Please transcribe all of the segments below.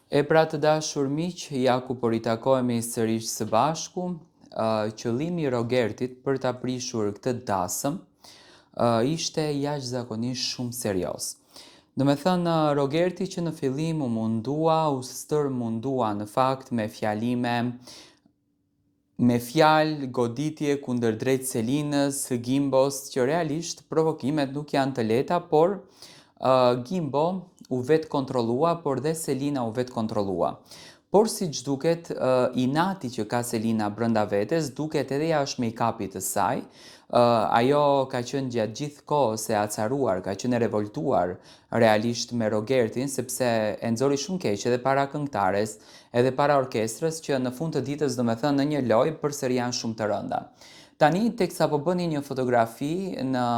E pra të dashur miq, ja ku po ritakohemi sërish së bashku. Qëllimi i Rogertit për ta prishur këtë dasëm ishte jashtëzakonisht shumë serioz. Do me thënë, Rogerti që në fillim u mundua, u stërmundua në fakt me fjalime, me fjalë goditje kundër drejt Selinës, Gimbos, që realisht provokimet nuk janë të lehta, por Gimbo u vetë kontrollua, por dhe Selina u vetë kontrollua. Por si që duket, inati që ka Selina brënda vetes, duket edhe jashtë make-upit të saj, ajo ka qenë gjatë gjithë kohës e acaruar, ka qenë e revoltuar realisht me Rogertin, sepse e nxori shumë keq edhe para këngëtares, edhe para orkestrës, që në fund të ditës do me thënë në një lojë përsëri janë shumë të rënda. Tani, teksa po bëni një fotografi në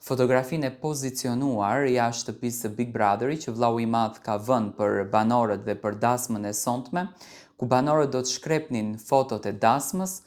fotografinë e pozicionuar jashtë shtëpisë së Big Brotherit që vllau i madh ka vënë për banorët dhe për dasmën e sonte, ku banorët do të shkrepnin fotot e dasmës,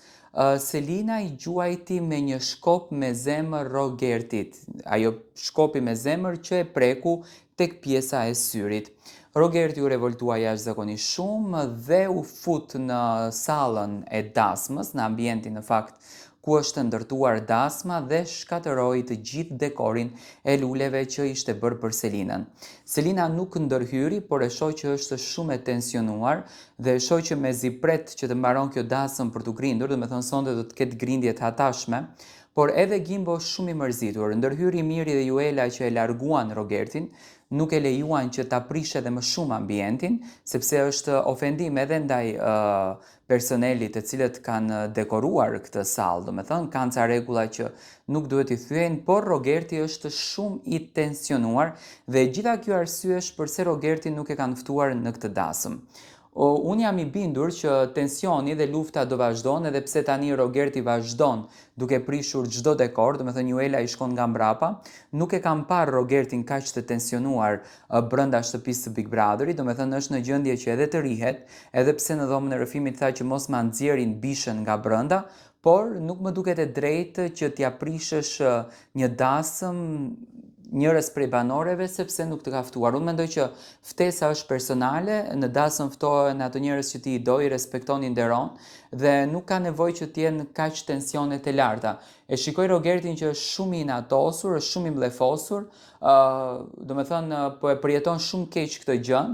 Selina i gjuajti me një shkop me zemër Rogertit, ajo shkopi me zemër që e preku tek pjesa e syrit. Rogerti u revoltua jashtëzakonisht shumë dhe u fut në sallën e dasmës, në ambientin në fakt ku është ndërtuar dasma dhe shkatëroi të gjithë dekorin e luleve që ishte bërë për Selinën. Selina nuk ndërhyri, por e shoh që është shumë e tensionuar dhe e shoh që mezi pret që të mbaron kjo dasëm për të grindur, do me thënë sonte do të ketë grindje të hatashme, por edhe Gimbo shumë i mërzitur. Ndërhyri Miri dhe Juela që e larguan Rogertin, nuk e lejuan që ta prishe edhe më shumë ambientin, sepse është ofendim edhe ndaj personelit të cilët kanë dekoruar këtë sallë, do me thënë, kanë ca rregulla që nuk duhet i thyen, por Rogerti është shumë i tensionuar dhe gjitha kjo arsyesh përse Rogerti nuk e kanë ftuar në këtë dasëm. Unë jam i bindur që tensioni dhe lufta do vazhdon, edhe pse tani Rogerti vazhdon duke prishur çdo dekor, do me thënë Juela i shkon nga mbrapa, nuk e kam parë Rogertin kaq të tensionuar brenda shtëpisë së Big Brotherit, do me thënë është në gjendje që edhe të rihet, edhe pse në dhomën e rrëfimit tha që mos ma nxjerrin bishën nga brenda, por nuk më duket e drejtë që t'ja prishësh një dasëm njërës prej banoreve sepse nuk të ka ftuar. Unë mendoj që ftesa është personale, në dasëm ftohen ato njerëz që ti i do, i respekton, i nderon dhe nuk ka nevojë që t'jenë kaq tensionet e larta. E shikoj Rogertin që është shumë i inatosur, është shumë i mllefosur, do me thënë po e përjeton shumë keq këtë gjën.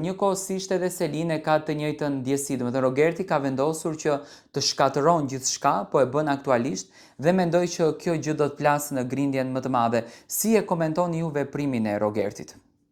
Njëkohësisht edhe Selina ka të njëjtën ndjesi, do me thënë Rogerti ka vendosur që të shkatëron gjithçka, po e bën aktualisht dhe mendoj që kjo gjë do të plasë në grindjen më të madhe. Si e komentoni ju veprimin e Rogertit?